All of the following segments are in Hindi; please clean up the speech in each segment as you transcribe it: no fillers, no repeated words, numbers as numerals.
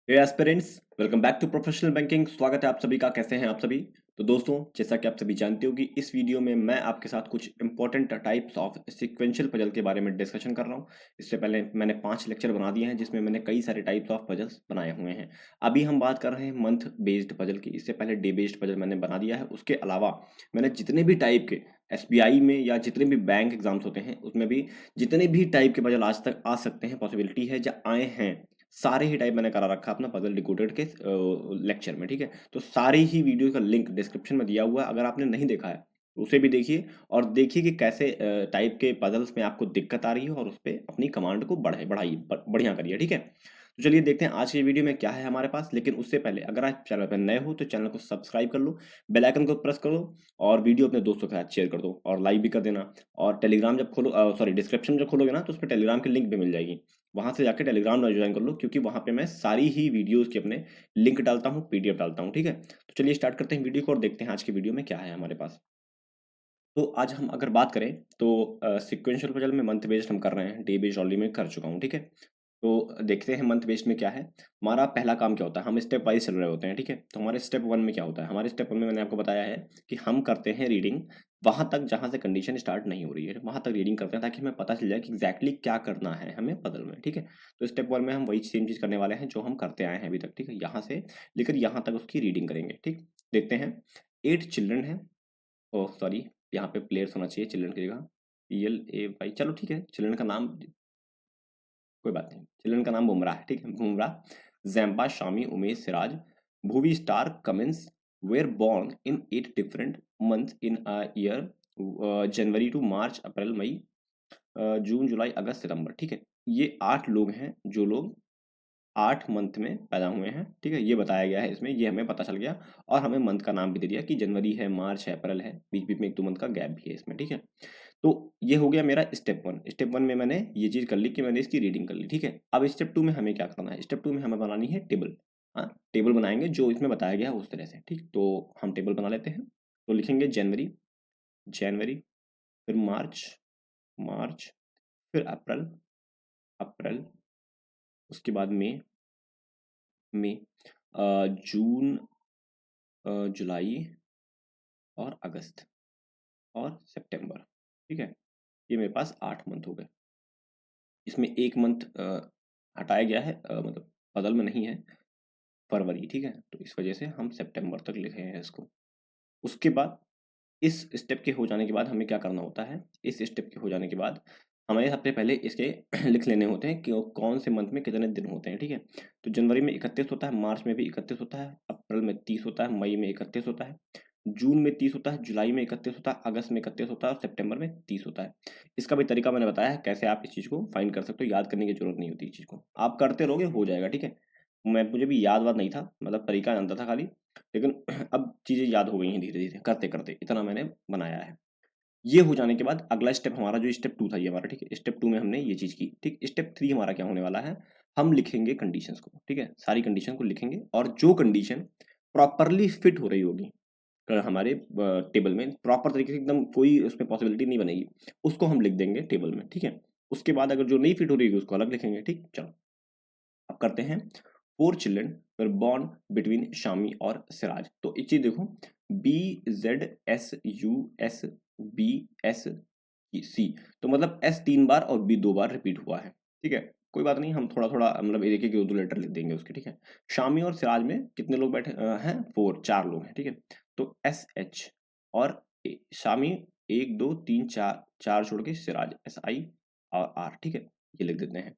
Hey aspirants, welcome back to professional banking. स्वागत है आप सभी का। कैसे हैं आप सभी? तो दोस्तों, जैसा कि आप सभी जानते हो कि इस वीडियो में मैं आपके साथ कुछ important types of sequential puzzle के बारे में डिस्कशन कर रहा हूं। इससे पहले मैंने 5 लेक्चर बना दिए हैं जिसमें मैंने कई सारे टाइप्स ऑफ पजल्स बनाए हुए हैं। अभी हम बात कर रहे हैं मंथ बेस्ड पजल की। इससे पहले डे बेस्ड पजल मैंने बना दिया है। उसके अलावा मैंने जितने भी टाइप के एसबीआई में या जितने भी बैंक एग्जाम्स होते हैं उसमें भी जितने भी टाइप के पजल आज तक आ सकते हैं, पॉसिबिलिटी है या आए हैं, सारे ही टाइप मैंने करा रखा है अपना पजल डिकोडेड के लेक्चर में। ठीक है, तो सारे ही वीडियो का लिंक डिस्क्रिप्शन में दिया हुआ है। अगर आपने नहीं देखा है तो उसे भी देखिए और देखिए कि कैसे टाइप के पजल्स में आपको दिक्कत आ रही है और उस पर अपनी कमांड को बढ़िया करिए। ठीक है, तो चलिए देखते हैं आज की वीडियो में क्या है हमारे पास। लेकिन उससे पहले अगर आप चैनल पर नए हो तो चैनल को सब्सक्राइब कर लो, बेल आइकन को प्रेस करो और वीडियो अपने दोस्तों के साथ शेयर कर दो और लाइक भी कर देना। और टेलीग्राम जब खोलो, सॉरी, डिस्क्रिप्शन जब खोलोगे ना तो उस पर टेलीग्राम की लिंक भी मिल जाएगी। वहां से जाके टेलीग्राम में ज्वाइन कर लो क्योंकि वहां पे मैं सारी ही वीडियोस के अपने लिंक डालता हूँ, पीडीएफ डालता हूँ। ठीक है, तो चलिए स्टार्ट करते हैं वीडियो को और देखते हैं आज की वीडियो में क्या है हमारे पास। तो आज हम अगर बात करें तो सिक्वेंशियल पजल में मंथ बेस्ड हम कर रहे हैं, डे बेस्ड ऑलरेडी मैं कर चुका हूँ। ठीक है, तो देखते हैं मंथ बेस्ड में क्या है। हमारा पहला काम क्या होता है, हम स्टेप वाइज चल रहे होते हैं। ठीक है, तो हमारे स्टेप वन में क्या होता है, हमारे स्टेप वन में मैंने आपको बताया है कि हम करते हैं रीडिंग वहां तक जहां से कंडीशन स्टार्ट नहीं हो रही है, वहां तक रीडिंग करते हैं ताकि हमें पता चल जाए कि एग्जैक्टली क्या करना है हमें पजल में। ठीक है, तो स्टेप वन में हम वही सेम चीज करने वाले हैं जो हम करते आए हैं अभी तक। ठीक है, यहाँ से लेकर यहाँ तक उसकी रीडिंग करेंगे। ठीक, देखते हैं। 8 चिल्ड्रन है, ओह सॉरी, यहाँ पे प्लेयर्स होना चाहिए चिल्ड्रन की जगह, PLAY। चलो ठीक है, चिल्ड्रन का नाम कोई बात नहीं, चिल्ड्रन का नाम बुमराह है। ठीक है, Bumrah, Zampa, Shami, Umesh, Siraj, Bhuvi, Starc, Cummins were born in 8 different month in a year, January to March, April, May, June, July, August, सितंबर। ठीक है, ये 8 लोग हैं जो लोग 8 मंथ में पैदा हुए हैं। ठीक है, ये बताया गया है इसमें, ये हमें पता चल गया। और हमें मंथ का नाम भी दे दिया कि जनवरी है, मार्च है, अप्रैल है, बीच बीच में 1-2 मंथ का गैप भी है इसमें। ठीक है, तो ये हो गया मेरा स्टेप वन। स्टेप वन में मैंने ये चीज़ कर ली कि मैंने इसकी रीडिंग कर ली। ठीक है, अब स्टेप टू में हमें क्या करना है, स्टेप टू में हमें बनानी है टेबल। हाँ, टेबल बनाएंगे जो इसमें बताया गया है उस तरह से। ठीक, तो हम टेबल बना लेते हैं। तो लिखेंगे जनवरी, जनवरी, फिर मार्च, मार्च, फिर अप्रैल, अप्रैल, उसके बाद मई, मई, जून, जुलाई और अगस्त और सितंबर। ठीक है, ये मेरे पास 8 मंथ हो गए। इसमें एक मंथ हटाया गया है, मतलब बदल में नहीं है, फरवरी। ठीक है, तो इस वजह से हम सितंबर तक लिखे हैं इसको। उसके बाद इस स्टेप के हो जाने के बाद हमें क्या करना होता है, इस स्टेप के हो जाने के बाद हमें सबसे पहले इसके लिख लेने होते हैं कि वो कौन से मंथ में कितने दिन होते हैं। ठीक है, तो जनवरी में 31 होता है, मार्च में भी 31 होता है, अप्रैल में 30 होता है, मई में 31 होता है, जून में 30 होता है, जुलाई में 31 होता है, अगस्त में 31 होता है और सितंबर में 30 होता है। इसका भी तरीका मैंने बताया है कैसे आप इस चीज़ को फाइंड कर सकते हो, याद करने की जरूरत नहीं होती, इस चीज़ को आप करते रहोगे हो जाएगा। ठीक है, मुझे भी याद वाद नहीं था, मतलब तरीका जानता था खाली, लेकिन अब चीज़ें याद हो गई हैं धीरे धीरे करते करते, इतना मैंने बनाया है। ये हो जाने के बाद अगला स्टेप हमारा जो स्टेप टू था ये हमारा। ठीक है, स्टेप टू में हमने ये चीज़ की। ठीक, स्टेप थ्री हमारा क्या होने वाला है, हम लिखेंगे कंडीशंस को। ठीक है, सारी कंडीशन को लिखेंगे और जो कंडीशन प्रॉपरली फिट हो रही होगी हमारे टेबल में, प्रॉपर तरीके से एकदम कोई उसमें पॉसिबिलिटी नहीं बनेगी, उसको हम लिख देंगे टेबल में। ठीक है, उसके बाद अगर जो नहीं फिट हो रही है उसको अलग लिखेंगे। ठीक, चलो अब करते हैं। 4 children were born between Shami और सिराज। तो एक चीज देखो, BZSUSBSC, तो मतलब S 3 बार और B 2 बार रिपीट हुआ है। ठीक है, कोई बात नहीं, हम थोड़ा थोड़ा मतलब एक एक 2 लेटर लिख देंगे उसके। ठीक है, शामी और सिराज में कितने लोग बैठे हैं, 4 लोग हैं। ठीक है, तो SH और शामी 1 2 3 4, 4 छोड़ के सिराज SI और R। ठीक है, ये लिख देते हैं।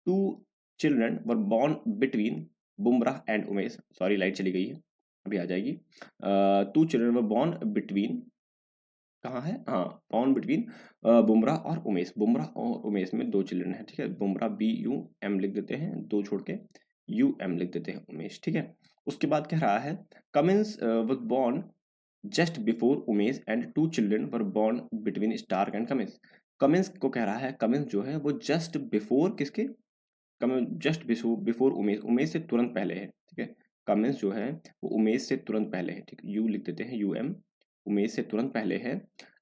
2 children were born between Bumrah and Umesh, sorry light चली गई है, अभी आ जाएगी। 2 चिल्ड्रन वर बॉर्न बिटवीन, कहाँ है, हाँ, बॉर्न बिटवीन बुमराह और उमेश। बुमराह और उमेश में 2 चिल्ड्रन है। ठीक है, बुमराह BUM लिख देते हैं, 2 छोड़ के UM लिख देते हैं उमेश। ठीक है, उसके बाद कह रहा है Cummins was born just before Umesh and 2 children were born between Stark and Cummins. Cummins को कह रहा है, कमिंस जो है वो जस्ट बिफोर किसके, Cummins just before Umesh, Umesh से तुरंत पहले है। ठीक है, कमिंस जो है वो उमेश से तुरंत पहले है। ठीक है, यू लिख देते हैं UM, उमेश से तुरंत पहले है।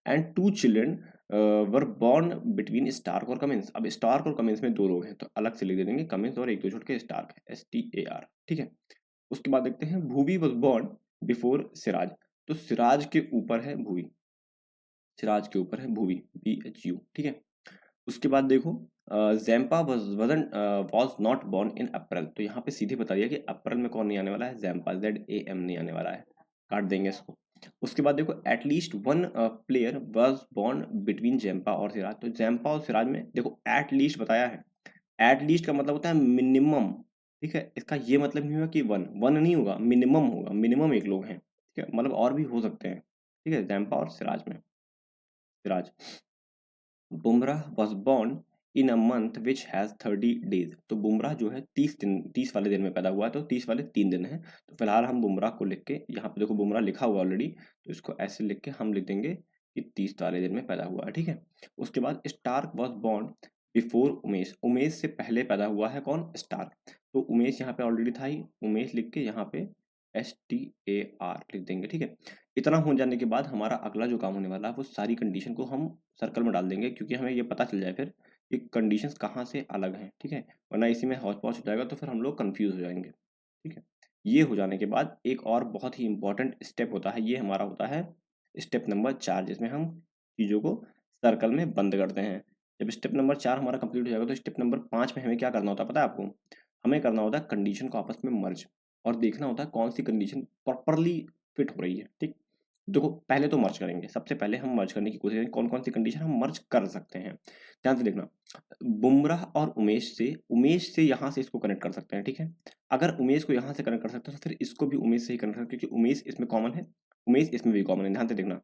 And 2 children were born between Stark और कमिंस। अब स्टार्क और कमिंस में 2 लोग हैं, तो अलग से लिख दे देंगे कमिंस और 1-2 छोड़ के स्टार्क है, STAR, ठीक है। उसके बाद देखते हैं Bhuvi was born before Siraj. तो सिराज के ऊपर है भूवी, सिराज के ऊपर है भूवी, BHU, ठीक है। उसके बाद देखो Zampa was not born in April. तो यहाँ पे सीधे बता दिया कि अप्रैल में कौन नहीं आने वाला है, ज़ैम्पा, ZAM नहीं आने वाला है, काट देंगे इसको। उसके बाद देखो at least one player was born between Zampa और सिराज। तो ज़ैम्पा और सिराज में देखो एटलीस्ट बताया है, एटलीस्ट का मतलब होता है मिनिमम, ठीक है। इसका ये मतलब नहीं होगा कि वन वन नहीं होगा, मिनिमम होगा, मिनिमम एक लोग हैं, ठीक है, मतलब और भी हो सकते हैं, ठीक है। ज़ैम्पा और सिराज में, Siraj. Bumrah was born in a month which has 30 days. तो बुमराह जो है 30 दिन, 30 वाले दिन में पैदा हुआ है, तो 30 वाले 3 दिन है। तो फिलहाल हम बुमराह को लिख के, यहाँ पे देखो बुमराह लिखा हुआ ऑलरेडी, तो इसको ऐसे लिख के हम लिख देंगे कि 30 वाले दिन में पैदा हुआ है, ठीक है। उसके बाद Stark was born before Umesh. Umesh से पहले पैदा हुआ है कौन, स्टार्क। तो उमेश यहाँ पे ऑलरेडी था ही, उमेश लिख के यहाँ पे STAR लिख देंगे, ठीक है। इतना हो जाने के बाद हमारा अगला जो काम होने वाला है वो सारी कंडीशन को हम सर्कल में डाल देंगे, क्योंकि हमें ये पता चल जाए फिर कि कंडीशंस कहाँ से अलग हैं, ठीक है। वरना इसी में हौच पौच हो जाएगा तो फिर हम लोग कंफ्यूज हो जाएंगे, ठीक है। ये हो जाने के बाद एक और बहुत ही इंपॉर्टेंट स्टेप होता है, ये हमारा होता है स्टेप नंबर 4, जिसमें हम चीज़ों को सर्कल में बंद करते हैं। जब स्टेप नंबर 4 हमारा कंप्लीट हो जाएगा तो स्टेप नंबर 5 में हमें क्या करना होता है पता है आपको, हमें करना होता है कंडीशन को आपस में मर्ज, और देखना होता है कौन सी कंडीशन प्रॉपरली फिट हो रही है, ठीक। देखो पहले तो मर्ज करेंगे, सबसे पहले हम मर्ज करने की कोशिश करेंगे कौन कौन सी कंडीशन हम मर्ज कर सकते हैं। ध्यान से देखना, बुमराह और उमेश से यहाँ से इसको कनेक्ट कर सकते हैं, ठीक है। अगर उमेश को यहाँ से कनेक्ट कर सकते हैं तो फिर इसको भी उमेश से ही कनेक्ट कर, क्योंकि उमेश इसमें कॉमन है, उमेश इसमें भी कॉमन है। ध्यान से देखना,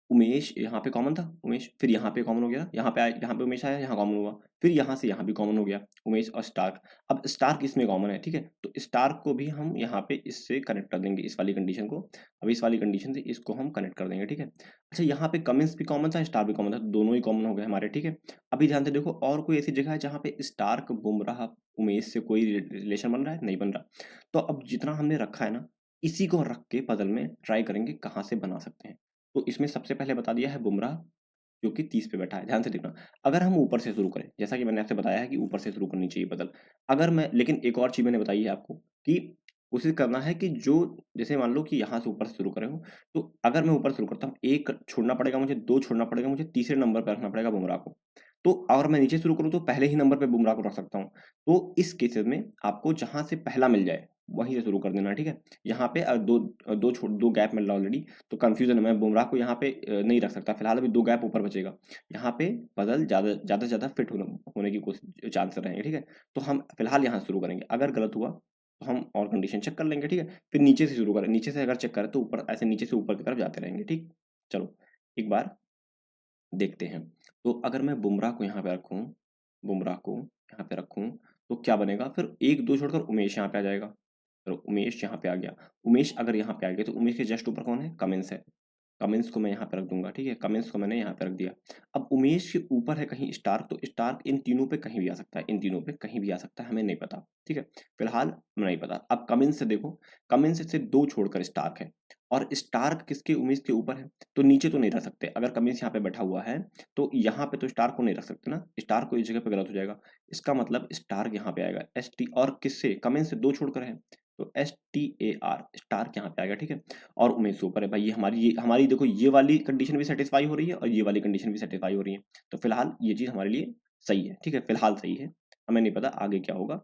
उमेश यहाँ पे कॉमन था, उमेश फिर यहाँ पे कॉमन हो गया, यहाँ पे आया, यहाँ पे उमेश आया, यहाँ कॉमन हुआ, फिर यहाँ से यहाँ भी कॉमन हो गया, उमेश और स्टार्क। अब स्टार्क इसमें कॉमन है, ठीक है, तो स्टार्क को भी हम यहाँ पे इससे कनेक्ट कर देंगे, इस वाली कंडीशन को। अब इस वाली कंडीशन से इसको हम कनेक्ट कर देंगे, ठीक है। अच्छा यहाँ पे कमिंस भी कॉमन था, स्टार भी कॉमन था, तो दोनों ही कॉमन हो गए हमारे, ठीक है। अभी ध्यान से देखो और कोई ऐसी जगह है जहाँ पे स्टार्क बुमराह उमेश से कोई रिलेशन बन रहा है, नहीं बन रहा। तो अब जितना हमने रखा है ना, इसी को रख के बदल में ट्राई करेंगे कहाँ से बना सकते हैं। तो इसमें सबसे पहले बता दिया है बुमराह, जो कि 30 पे बैठा है। ध्यान से देखना, अगर हम ऊपर से शुरू करें, जैसा कि मैंने आपसे बताया है कि ऊपर से शुरू करनी चाहिए बदल। अगर मैं, लेकिन एक और चीज़ मैंने बताई है आपको कि कोशिश करना है कि जो, जैसे मान लो कि यहाँ से ऊपर से शुरू करे हूँ, तो अगर मैं ऊपर शुरू करता हूँ, 1 छोड़ना पड़ेगा मुझे, 2 छोड़ना पड़ेगा मुझे, तीसरे नंबर पे रखना पड़ेगा बुमराह को। तो अगर मैं नीचे शुरू करूँ तो पहले ही नंबर पे बुमराह को रख सकता हूँ। तो इस केसेज़ में आपको जहाँ से पहला मिल जाए, वहीं से शुरू कर देना है, ठीक है। यहाँ पे 2 गैप मिल रहा है ऑलरेडी, तो कन्फ्यूज़न है, मैं बुमराह को यहाँ पे नहीं रख सकता, फिलहाल अभी 2 गैप ऊपर बचेगा। यहाँ पे बदल ज़्यादा से ज़्यादा फिट होने की कोशिश, चांस रहेंगे, ठीक है। तो हम फिलहाल यहाँ से शुरू करेंगे, अगर गलत हुआ तो हम और कंडीशन चेक कर लेंगे, ठीक है। फिर नीचे से शुरू करें, नीचे से अगर चेक करें तो ऊपर, ऐसे नीचे से ऊपर की तरफ जाते रहेंगे, ठीक। चलो एक बार देखते हैं। तो अगर मैं बुमराह को यहाँ पे रखूँ, बुमराह को यहाँ पे रखूँ, तो क्या बनेगा फिर, 1-2 छोड़कर उमेश यहाँ पे आ जाएगा। तो उमेश यहाँ पे आ गया, उमेश अगर यहाँ पे आ गया तो उमेश के जस्ट ऊपर कौन है, कमिंस है। कमिंस को मैं यहाँ पे रख दूंगा, ठीक है, कमिंस को मैंने यहाँ पे रख दिया। अब उमेश के ऊपर है कहीं स्टार्क, तो स्टार्क इन तीनों पे कहीं भी आ सकता है, इन तीनों पे कहीं भी आ सकता है, हमें नहीं पता, ठीक है। फिलहाल नहीं पता। अब कमिंस से देखो, कमिंस से 2 छोड़कर स्टार्क है, और स्टार्क किसके, उमेश के ऊपर है, तो नीचे तो नहीं रख सकते। अगर कमिंस यहाँ पे बैठा हुआ है तो यहाँ पे तो स्टार को नहीं रख सकते ना, स्टार को इस जगह पे गलत हो जाएगा। इसका मतलब स्टार यहाँ पे आएगा, ST, और किससे, कमिंस से 2 छोड़कर है, तो STAR, स्टार यहाँ पे आएगा, ठीक है। और उमेश ऊपर है भाई, ये हमारी देखो, ये वाली कंडीशन भी सेटिस्फाई हो रही है और ये वाली कंडीशन भी सेटिस्फाई हो रही है। तो फिलहाल ये चीज़ हमारे लिए सही है, ठीक है, फिलहाल सही है। हमें नहीं पता आगे क्या होगा,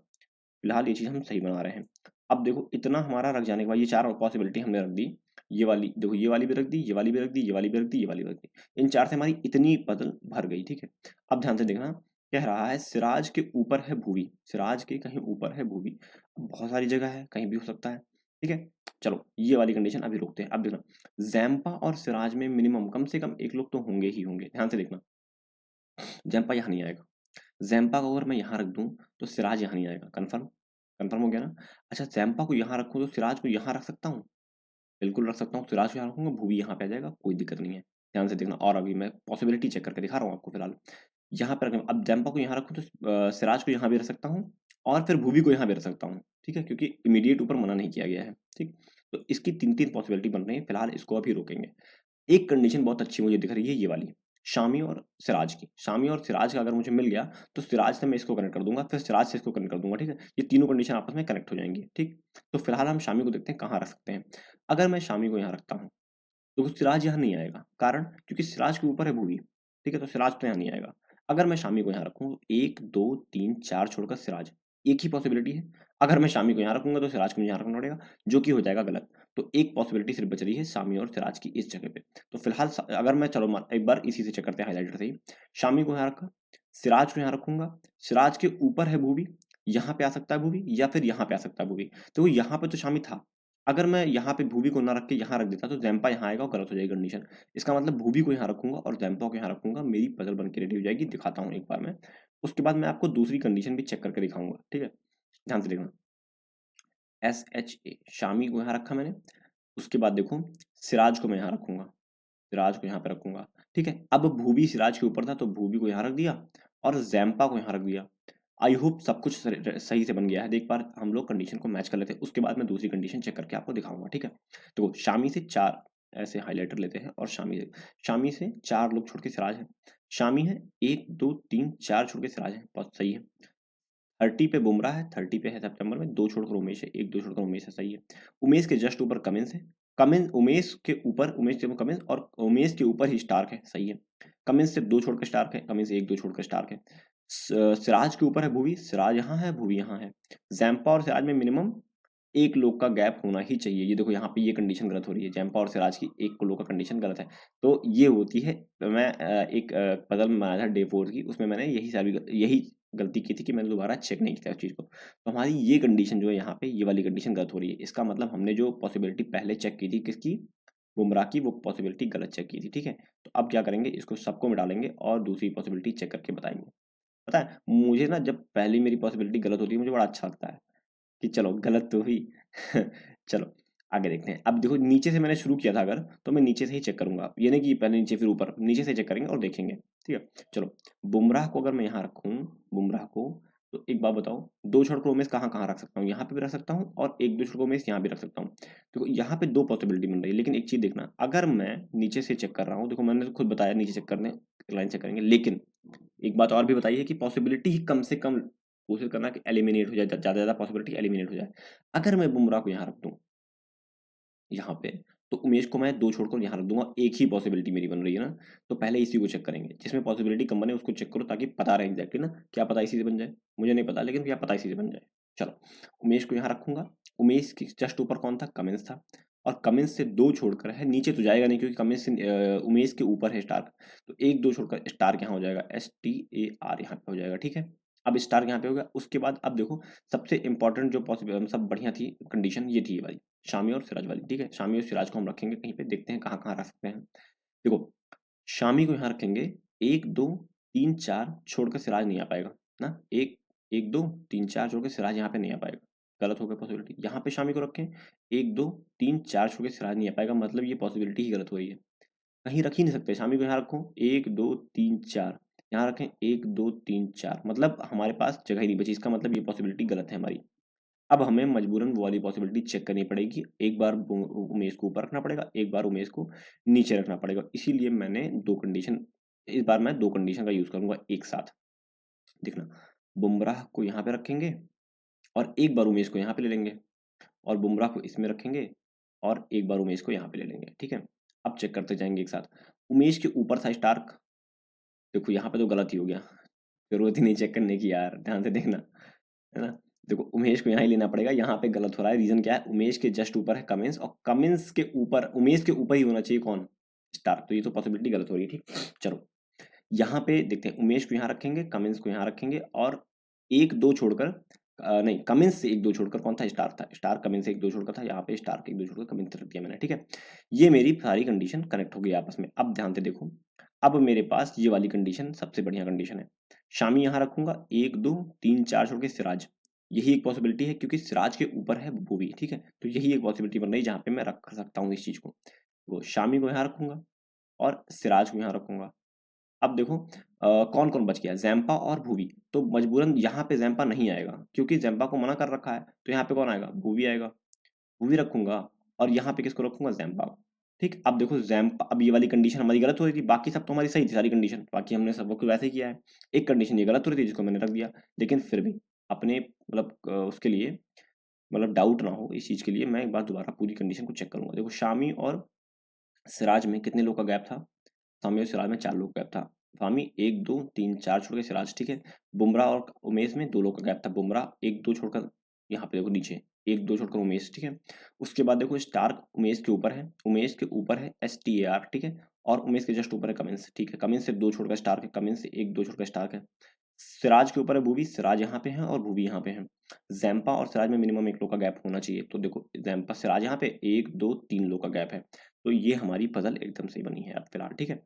फिलहाल ये चीज़ हम सही बना रहे हैं। अब देखो इतना हमारा रख जाने के बाद, ये 4 पॉसिबिलिटी हमने रख दी, ये वाली देखो, ये वाली भी रख दी, ये वाली भी रख दी, ये वाली भी रख दी, ये वाली भी रख दी। इन 4 से हमारी इतनी बदल भर गई, ठीक है। अब ध्यान से देखना, कह रहा है सिराज के ऊपर है भूवी, सिराज के कहीं ऊपर है भूवी। बहुत सारी जगह है, कहीं भी हो सकता है, ठीक है। चलो ये वाली कंडीशन अभी रोकते हैं। अब देखना, जैम्पा और सिराज में मिनिमम कम से कम एक लोग तो होंगे ही होंगे। ध्यान से देखना, जैम्पा यहाँ नहीं आएगा, जैम्पा को अगर मैं यहाँ रख दूँ तो सिराज यहाँ नहीं आएगा, कन्फर्म, कन्फर्म हो गया ना। अच्छा जैम्पा को यहाँ रखूँ तो सिराज को यहाँ रख सकता हूँ, बिल्कुल रख सकता हूँ, सिराज को यहाँ रखूँगा, भूवी यहाँ पे आ जाएगा, कोई दिक्कत नहीं है। ध्यान से देखना, और अभी मैं पॉसिबिलिटी चेक करके दिखा रहा हूँ आपको फिलहाल। यहाँ पे रखें, अब जैम्पा को यहाँ रखूँ तो सिराज को यहाँ भी रख सकता हूँ, और फिर भूवी को यहाँ भी रख सकता हूँ, ठीक है, क्योंकि इमीडिएट ऊपर मना नहीं किया गया है, ठीक। तो इसकी 3-3 पॉसिबिलिटी बन रही है, फिलहाल इसको अभी रोकेंगे। एक कंडीशन बहुत अच्छी मुझे दिख रही है, ये वाली, शामी और सिराज की। शामी और सिराज का अगर मुझे मिल गया तो सिराज से मैं इसको कनेक्ट कर दूंगा, फिर सिराज से इसको कनेक्ट कर दूंगा, ठीक है। ये तीनों कंडीशन आपस में कनेक्ट हो जाएंगी, ठीक। तो फिलहाल हम शामी को देखते हैं कहाँ रख सकते हैं। अगर मैं शामी को यहाँ रखता हूँ तो सिराज यहाँ नहीं आएगा, कारण क्योंकि सिराज के ऊपर है भूवी, ठीक है, तो सिराज तो यहाँ नहीं आएगा। अगर मैं शामी को यहाँ रखूँ, एक दो तीन चार छोड़कर सिराज, एक ही पॉसिबिलिटी है। अगर मैं शामी को यहाँ रखूंगा तो सिराज को मुझे यहाँ रखना पड़ेगा, जो कि हो जाएगा गलत। तो एक पॉसिबिलिटी सिर्फ बच रही है शामी और सिराज की इस जगह पे। तो फिलहाल अगर मैं चलो एक बार इसी से चेक करते हैं हाईलाइटर से ही। शामी को यहाँ रखा, सिराज को यहाँ रखूंगा, सिराज के ऊपर है भूवी, यहाँ पे आ सकता है भूवी या फिर यहाँ पे आ सकता है भूवी। तो यहाँ पे तो शामी था, अगर मैं यहाँ पे भूवी को ना रख के यहाँ रख देता तो जैम्पा यहाँ आएगा और गलत हो जाएगी कंडीशन। इसका मतलब भूवी को यहाँ रखूंगा और जैम्पा को यहाँ रखूंगा, मेरी पजल बन के रेडी हो जाएगी। दिखाता हूँ एक बार मैं, उसके बाद मैं आपको दूसरी कंडीशन भी चेक करके दिखाऊंगा, ठीक है। ध्यान से देखना, SHA शामी को यहाँ रखा मैंने, उसके बाद देखो सिराज को मैं यहाँ रखूंगा, सिराज को यहाँ पे रखूंगा, ठीक है। अब भूवी सिराज के ऊपर था तो भूवी को यहाँ रख दिया और जैम्पा को यहाँ रख दिया। आई होप सब कुछ सही से बन गया है। देख बार हम लोग कंडीशन को मैच कर लेते हैं, उसके बाद मैं दूसरी कंडीशन चेक करके आपको दिखाऊंगा, ठीक है। तो शामी से चार ऐसे हाईलाइटर लेते हैं और शामी से चार लोग छोड़ के सिराज है। शामी है एक दो तीन चार छोड़ के सिराज है, बहुत सही है। 30 पे बुमराह है, 30 पे है सितंबर में, दो छोड़कर उमेश है, एक दो छोड़कर उमेश है, सही है। उमेश के जस्ट ऊपर कमिंस है, कमिंस उमेश के ऊपर, उमेश के कमिंस और उमेश के ऊपर ही स्टार्क है, सही है। कमिंस से दो छोड़कर स्टार्क है, कमिंस से एक दो छोड़कर स्टार्क है। सिराज के ऊपर है भूवी, सिराज यहाँ है, भूवी यहाँ है। जैम्पा और सिराज में मिनिमम एक लोग का गैप होना ही चाहिए। ये देखो यहाँ पे ये कंडीशन गलत हो रही है, जैम्पा और सिराज की एक लोग का कंडीशन गलत है। तो ये होती है, मैं एक पजल में बनाया था डे 4 की, उसमें मैंने यही गलती की थी कि मैंने दोबारा चेक नहीं किया उस चीज़ को। तो हमारी ये कंडीशन जो है यहाँ पे, ये वाली कंडीशन गलत हो रही है। इसका मतलब हमने जो पॉसिबिलिटी पहले चेक की थी किसकी, बुमराह की, वो पॉसिबिलिटी गलत चेक की थी, ठीक है। तो अब क्या करेंगे, इसको सबको मिटा लेंगे और दूसरी पॉसिबिलिटी चेक करके बताएंगे। पता है मुझे ना, जब पहली मेरी पॉसिबिलिटी गलत होती है मुझे बड़ा अच्छा लगता है कि चलो गलत तो हुई। चलो आगे देखते हैं। अब देखो नीचे से मैंने शुरू किया था, अगर तो मैं नीचे से ही चेक करूंगा, ये नहीं कि पहले नीचे फिर ऊपर, नीचे से चेक करेंगे और देखेंगे, ठीक है। चलो बुमराह को अगर मैं यहाँ रखूँ, बुमराह को, तो एक बात बताओ, दो छोड़कर उमेश कहाँ कहाँ रख सकता हूँ, यहाँ पे भी रख सकता हूँ और एक दो छोड़कर उमेश यहाँ भी रख सकता हूँ। देखो यहाँ पे दो पॉसिबिलिटी बन रही है, लेकिन एक चीज देखना, अगर मैं नीचे से चेक कर रहा हूँ, देखो मैंने तो खुद बताया नीचे चेक करने, लाइन चेक करेंगे, लेकिन एक बात और भी बताई है कि पॉसिबिलिटी ही कम से कम कोशिश करना कि एलिमिनेट हो जाए, ज़्यादा ज़्यादा पॉसिबिलिटी एलिमिनेट हो जाए। अगर मैं बुमराह को यहाँ रख दूँ, यहाँ पे, तो उमेश को मैं दो छोड़कर यहाँ रख दूंगा, एक ही पॉसिबिलिटी मेरी बन रही है ना। तो पहले इसी को चेक करेंगे, जिसमें पॉसिबिलिटी कम बने उसको चेक करो, ताकि पता रहे एग्जैक्टली ना, क्या पता इसी से बन जाए, मुझे नहीं पता, लेकिन क्या पता इसी से बन जाए। चलो उमेश को यहाँ रखूंगा, उमेश के जस्ट ऊपर कौन था, कमिंस था, और कमिंस से दो छोड़कर है, नीचे तो जाएगा नहीं क्योंकि कमिंस से उमेश के ऊपर है स्टार्क, तो एक दो छोड़कर स्टार्क यहाँ हो जाएगा, STAR यहाँ पे हो जाएगा, ठीक है। अब स्टार्क यहाँ पे हो गया, उसके बाद अब देखो सबसे इंपॉर्टेंट जो पॉसिबल सब बढ़िया थी कंडीशन, ये थी ये वाली, शामी और सिराज वाली, ठीक है। शामी और सिराज को हम रखेंगे कहीं पे, देखते हैं कहाँ कहाँ रख सकते हैं। देखो शामी को यहाँ रखेंगे, एक दो तीन चार छोड़कर सिराज नहीं आ पाएगा ना, एक एक दो तीन चार छोड़ के सिराज यहाँ पे नहीं आ पाएगा, गलत हो गया पॉसिबिलिटी। यहाँ पे शामी को रखें, एक दो तीन चार छोड़ के सिराज नहीं आ पाएगा, मतलब ये पॉसिबिलिटी ही गलत हो रही है, कहीं रख ही नहीं सकते। शामी को यहाँ रखो, एक दो तीन चार, यहाँ रखें एक दो तीन चार, मतलब हमारे पास जगह ही नहीं बची, इसका मतलब ये पॉसिबिलिटी गलत है हमारी। अब हमें मजबूरन वो वाली पॉसिबिलिटी चेक करनी पड़ेगी, एक बार उमेश को ऊपर रखना पड़ेगा, एक बार उमेश को नीचे रखना पड़ेगा, इसीलिए मैंने दो कंडीशन, इस बार मैं दो कंडीशन का यूज करूंगा एक साथ। देखना, बुमराह को यहाँ पे रखेंगे और एक बार उमेश को यहाँ पे ले लेंगे, और बुमराह को इसमें रखेंगे और एक बार उमेश को यहाँ पे ले लेंगे, ठीक है। अब चेक करते जाएंगे एक साथ। उमेश के ऊपर था स्टार्क, देखो यहाँ पे तो गलत ही हो गया, जरूरत ही नहीं चेक करने की यार, ध्यान से देखना, है ना। देखो उमेश को यहाँ ही लेना पड़ेगा, यहाँ पे गलत हो रहा है, रीजन क्या है, उमेश के जस्ट ऊपर है कमिंस, और कमिंस के ऊपर, उमेश के ऊपर ही होना चाहिए कौन, स्टार, तो ये तो पॉसिबिलिटी गलत हो रही थी। चलो यहाँ पे देखते हैं, उमेश को यहाँ रखेंगे, कमिंस को यहाँ रखेंगे, और एक दो छोड़कर नहीं, कमिंस से एक दो छोड़कर कौन था, स्टार था, स्टार कमिंस से एक दो छोड़कर था, यहाँ पे स्टार के एक दो छोड़कर कमिंस रख दिया मैंने, ठीक है। ये मेरी सारी कंडीशन कनेक्ट हो गई आपस में। अब ध्यान से देखो, अब मेरे पास ये वाली कंडीशन सबसे बढ़िया कंडीशन है। शामी यहाँ रखूंगा, एक दो तीन चार छोड़ के सिराज, यही एक पॉसिबिलिटी है क्योंकि सिराज के ऊपर है भूवी, ठीक है। तो यही एक पॉसिबिलिटी बन रही है जहाँ पे मैं रख सकता हूँ इस चीज को। वो शामी को यहाँ रखूंगा और सिराज को यहाँ रखूंगा। अब देखो कौन कौन बच गया, जैम्पा और भूवी, तो मजबूरन यहाँ पे जैम्पा नहीं आएगा क्योंकि जैम्पा को मना कर रखा है, तो यहाँ पे कौन आएगा, भूवी आएगा, भूवी रखूंगा और यहाँ पे किसको रखूंगा, जैम्पा। ठीक, अब देखो जैम्प, अब ये वाली कंडीशन हमारी गलत हो रही थी, बाकी सब तो हमारी सही थी सारी कंडीशन, बाकी हमने सब कुछ वैसे ही किया है। एक कंडीशन ये गलत हो रही थी जिसको मैंने रख दिया, लेकिन फिर भी अपने मतलब उसके लिए मतलब डाउट ना हो इस चीज़ के लिए मैं एक बार दोबारा पूरी कंडीशन को चेक करूंगा। देखो शामी और सिराज में कितने लोग का गैप था? शामी और सिराज में 4 लोग का गैप था। शामी 1, 2, 3, 4 छोड़ के सिराज, ठीक है। बुमराह और उमेश में 2 लोग का गैप था। बुमराह 1, 2 छोड़कर यहाँ पे देखो नीचे 1, 2 छोड़कर उमेश, ठीक है। उसके बाद देखो स्टार्क उमेश के ऊपर है, उमेश के ऊपर है STAR, ठीक है। और उमेश के जस्ट ऊपर है कमिंस, ठीक है। कमिंस से 2 छोड़कर स्टार्क है, कमिंस से 1, 2 छोड़कर स्टार्क है। सिराज के ऊपर है भूवी, सिराज यहाँ पे है और भूवी यहाँ पे है। जैम्पा और सिराज में मिनिमम 1 लोग का गैप होना चाहिए। तो देखो जैम्पा सिराज यहाँ पे 1, 2, 3 लोग का गैप है। तो ये हमारी पजल एकदम सही बनी है अब फिलहाल, ठीक है।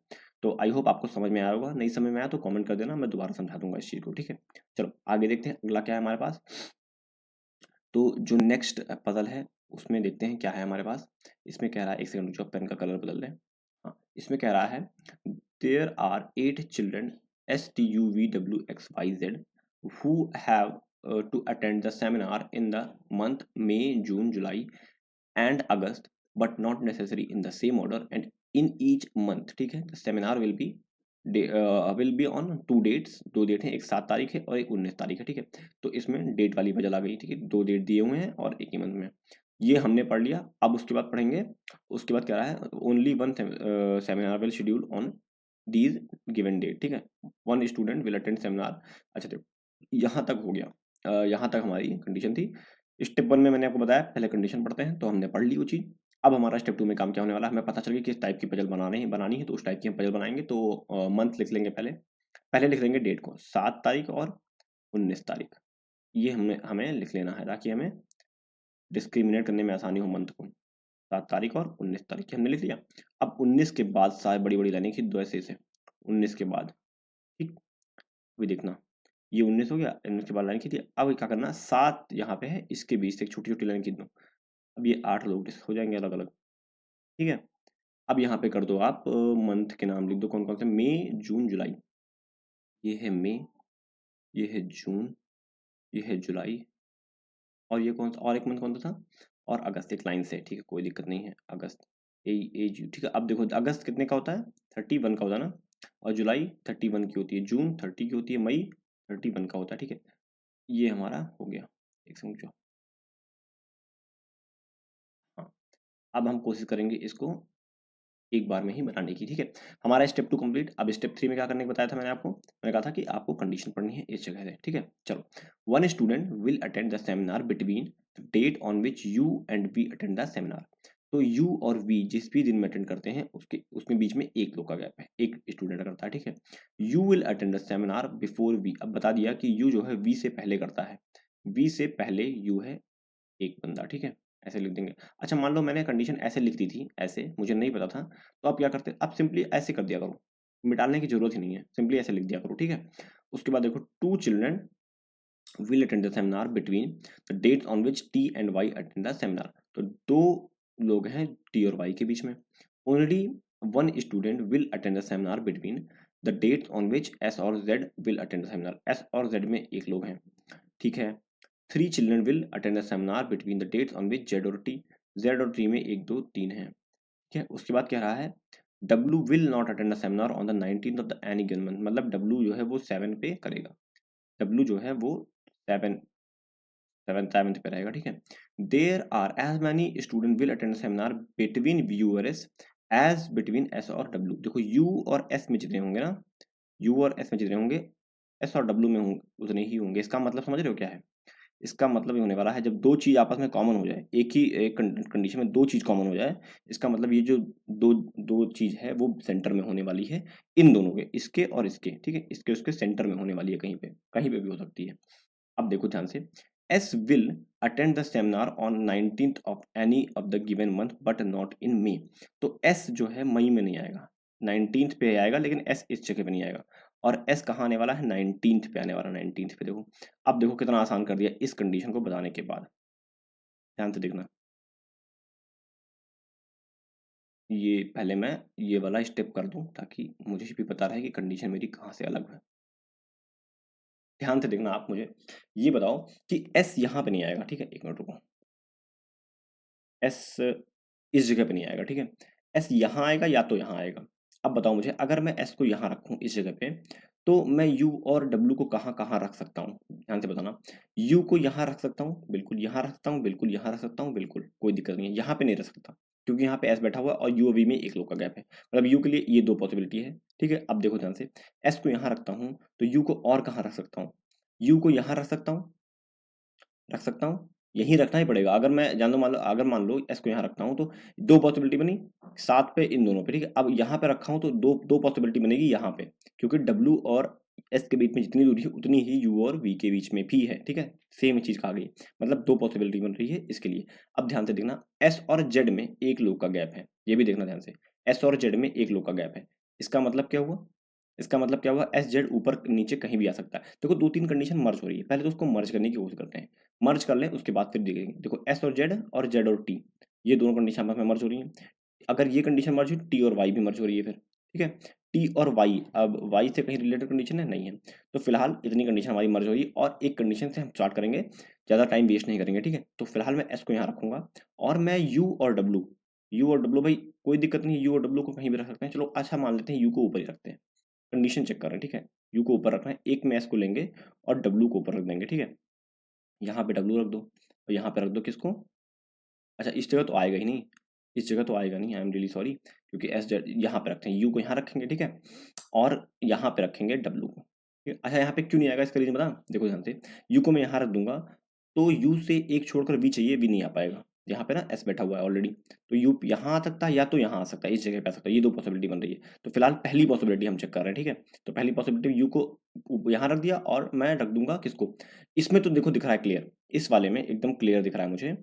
तो आई होप आपको समझ में आया होगा, नहीं समझ में आया तो कमेंट कर देना, मैं दोबारा समझा दूंगा इस चीज़ को, ठीक है। चलो आगे देखते हैं अगला क्या है हमारे पास। तो जो नेक्स्ट पजल है उसमें देखते हैं क्या है हमारे पास। इसमें कह रहा है, एक सेकंड जो पेन का कलर बदल लें। हाँ, इसमें कह रहा है there are 8 children STUVWXYZ who have to attend the seminar in the month May, June, July and August but not necessary in the same order and in each month, ठीक है। the seminar will be on 2 dates, 2 date हैं, एक 7 तारीख है और एक 19 तारीख है, ठीक है। तो इसमें डेट वाली वजह आ गई, ठीक है। 2 डेट दिए हुए हैं और एक ही मंथ में, ये हमने पढ़ लिया। अब उसके बाद पढ़ेंगे, उसके बाद क्या रहा है, only one seminar will schedule on these given date, ठीक है। 1 स्टूडेंट विल अटेंड सेमिनार। अच्छा देखो यहाँ तक हो गया, यहाँ तक हमारी कंडीशन थी। स्टेप 1 में मैंने आपको बताया पहले कंडीशन पढ़ते हैं, तो हमने पढ़ ली वो चीज़। अब हमारा स्टेप 2 में काम क्या होने वाला है, हमें पता चल गया किस टाइप की पजल बनानी है, तो उस टाइप की हम पजल बनाएंगे। तो मंथ लिख लेंगे पहले, पहले लिख लेंगे डेट को, 7 तारीख और 19 तारीख। ये हमें हमें लिख लेना है ताकि हमें डिस्क्रिमिनेट करने में आसानी हो मंथ को। 7 तारीख और 19 तारीख हमने लिख लिया। अब 19 के बाद सारी बड़ी बड़ी लाइनें खींच दो ऐसे ऐसे, 19 के बाद, ठीक। अभी देखना ये 19 हो गया, 19 के बाद लाइन खींची। अब क्या करना, 7 यहाँ पे है, इसके बीच से एक छोटी छोटी लाइन खींच दो। अब ये 8 लोग हो जाएंगे अलग अलग, ठीक है। अब यहाँ पे कर दो आप मंथ के नाम लिख दो, कौन कौन से, मई, जून, जुलाई। ये है मई, ये है जून, ये है जुलाई, और ये कौन सा और एक मंथ कौन सा था, और अगस्त एक लाइन से, ठीक है, कोई दिक्कत नहीं है। अगस्त AAG, ठीक है। अब देखो अगस्त कितने का होता है, 31 का होता है ना, और जुलाई 31 की होती है, जून 30 की होती है, मई 31 का होता है, ठीक है। ये हमारा हो गया, एक समझो। हाँ, अब हम कोशिश करेंगे इसको एक बार में ही बनाने की, ठीक है। हमारा स्टेप 2 कंप्लीट। अब स्टेप 3 में क्या करने को बताया था मैंने आपको, मैंने कहा था कि आपको कंडीशन पढ़नी है इस जगह से, ठीक है। चलो, 1 student will attend the seminar between the date on which you and we attend the seminar. तो यू और वी जिस भी दिन में अटेंड करते हैं उसके उसमें बीच में 1 लोग का गैप है, एक स्टूडेंट करता है, ठीक है। You will attend the seminar before we, अब बता दिया कि यू जो है वी से पहले करता है, वी से पहले यू है एक बंदा, ठीक है। ऐसे लिख देंगे। अच्छा मान लो मैंने कंडीशन ऐसे लिख दी थी, ऐसे मुझे नहीं पता था, तो आप क्या करते, अब सिंपली ऐसे कर दिया करो, मिटाने की जरूरत ही नहीं है, सिंपली ऐसे लिख दिया करो, ठीक है। उसके बाद देखो 2 children will attend the seminar between the dates on which T and Y attend the seminar. तो 2 लोग हैं टी और वाई के बीच में। Only 1 student will attend the seminar between the dates on which S और Z will attend the seminar. S और जेड में 1 लोग हैं, ठीक है। 3 children will attend the seminar between the dates on which Z और टी, जेड और टी में 1, 2, 3 हैं, ठीक है। उसके बाद कह रहा है W will not attend the seminar on the 19th of the any given month, मतलब डब्ल्यू जो है वो 7 पे करेगा, डब्ल्यू जो है वो 7 7th पे रहेगा, ठीक है। There are as many student will attend seminar between U और एस एज बिटवीन एस और डब्ल्यू। देखो यू और एस में जितने होंगे ना, यू और एस में जितने होंगे, एस और डब्ल्यू में होंगे उतने ही होंगे। इसका मतलब समझ रहे हो क्या है, इसका मतलब ये होने वाला है जब 2 चीज़ आपस में कॉमन हो जाए, एक ही एक कंडीशन में 2 चीज़ कॉमन हो जाए, इसका मतलब ये जो दो दो चीज़ है वो सेंटर में होने वाली है, इन दोनों के, इसके और इसके, ठीक है। इसके उसके सेंटर में होने वाली है, कहीं पे भी हो सकती है। अब देखो ध्यान से, S will attend the seminar on 19th of any of the given month but not in May. तो एस जो है मई में नहीं आएगा, 19th पे आएगा, लेकिन एस इस जगह पे नहीं आएगा। और एस कहाँ आने वाला है, 19th पे आने वाला, 19th पे। देखो अब देखो कितना आसान कर दिया इस कंडीशन को बताने के बाद, ध्यान से देखना। ये पहले मैं ये वाला स्टेप कर दूं ताकि मुझे भी पता रहे कि कंडीशन मेरी कहाँ से अलग है। ध्यान से देखना, आप मुझे ये बताओ कि एस यहाँ पे नहीं आएगा, ठीक है। एक मिनट रुको, एस इस जगह पे नहीं आएगा, ठीक है। एस यहाँ आएगा या तो यहाँ आएगा। अब बताओ मुझे, अगर मैं एस को यहाँ रखूँ इस जगह पे, तो मैं यू और डब्ल्यू को कहाँ कहाँ रख सकता हूँ, ध्यान से बताना। यू को यहाँ रख सकता हूँ, बिल्कुल यहाँ रख सकता हूँ, बिल्कुल यहाँ रख सकता हूँ, बिल्कुल कोई दिक्कत नहीं है। यहाँ पे नहीं रख सकता क्योंकि यहाँ पे एस बैठा हुआ है और यू और वी में एक लोग का गैप है, मतलब यू के लिए ये दो पॉसिबिलिटी है। ठीक है, अब देखो ध्यान से, एस को यहाँ रखता हूँ तो यू को और कहाँ रख सकता हूँ, यू को यहाँ रख सकता हूँ, रख सकता हूँ, यहीं रखना ही पड़ेगा। अगर मैं जान लो, मान लो, अगर मान लो एस को यहाँ रखता हूँ तो दो पॉसिबिलिटी बनी, सात पे इन दोनों पे। ठीक है, अब यहाँ पे रखा हूँ तो दो दो पॉसिबिलिटी बनेगी यहाँ पे, क्योंकि डब्ल्यू और एस के बीच में जितनी दूरी है उतनी ही यू और वी के बीच में भी है। ठीक है, सेम चीज कहा गई, मतलब दो पॉसिबिलिटी बन रही है इसके लिए। अब ध्यान से देखना, एस और जेड में एक लोग का गैप है, ये भी देखना ध्यान से, एस और जेड में एक लोग का गैप है। इसका मतलब क्या हुआ, इसका मतलब क्या हुआ, एस जेड ऊपर नीचे कहीं भी आ सकता है। देखो दो तीन कंडीशन मर्ज हो रही है, पहले तो उसको मर्ज करने की कोशिश करते हैं, मर्ज कर लें उसके बाद फिर देखेंगे। देखो एस और जेड और टी, ये दोनों कंडीशन आपस में मर्ज हो रही हैं। अगर ये कंडीशन मर्ज हुई, टी और वाई भी मर्ज हो रही है फिर। ठीक है, टी और वाई, अब वाई से कहीं रिलेटेड कंडीशन है, नहीं है, तो फिलहाल इतनी कंडीशन हमारी मर्ज हो रही है और एक कंडीशन से हम स्टार्ट करेंगे, ज़्यादा टाइम वेस्ट नहीं करेंगे। ठीक है, तो फिलहाल मैं एस को यहाँ रखूंगा और मैं यू और डब्ल्यू भाई कोई दिक्कत नहीं है, यू और डब्ल्यू को कहीं भी रख सकते हैं। चलो अच्छा मान लेते हैं यू को ऊपर ही रखते हैं, कंडीशन चेक कर रहे हैं। ठीक है, यू को ऊपर रखना है, एक में एस को लेंगे और डब्ल्यू को ऊपर रख देंगे। ठीक है, यहाँ पे डब्ल्यू रख दो और यहाँ पे रख दो किसको, अच्छा इस जगह तो आएगा ही नहीं, इस जगह तो आएगा नहीं, आई एम रियली सॉरी, क्योंकि एस जेड यहाँ पे रखते हैं, यू को यहाँ रखेंगे। ठीक है, और यहाँ पे रखेंगे डब्ल्यू को। ठीक है? अच्छा यहाँ पे क्यों नहीं आएगा, इसका रीजन बता, देखो ध्यान से, यू को मैं यहाँ रख दूंगा तो यू से एक छोड़कर वी चाहिए, वी नहीं आ पाएगा, यहाँ पे ना एस बैठा हुआ है ऑलरेडी, तो यू यहाँ आ सकता है या तो यहाँ आ सकता है, इस जगह पे आ सकता है, ये दो पॉसिबिलिटी बन रही है। तो फिलहाल पहली पॉसिबिलिटी हम चेक कर रहे हैं। ठीक है, तो पहली पॉसिबिलिटी यू को यहाँ रख दिया और मैं रख दूंगा किसको, इसमें तो देखो दिख रहा है क्लियर, इस वाले में एकदम क्लियर दिख रहा है मुझे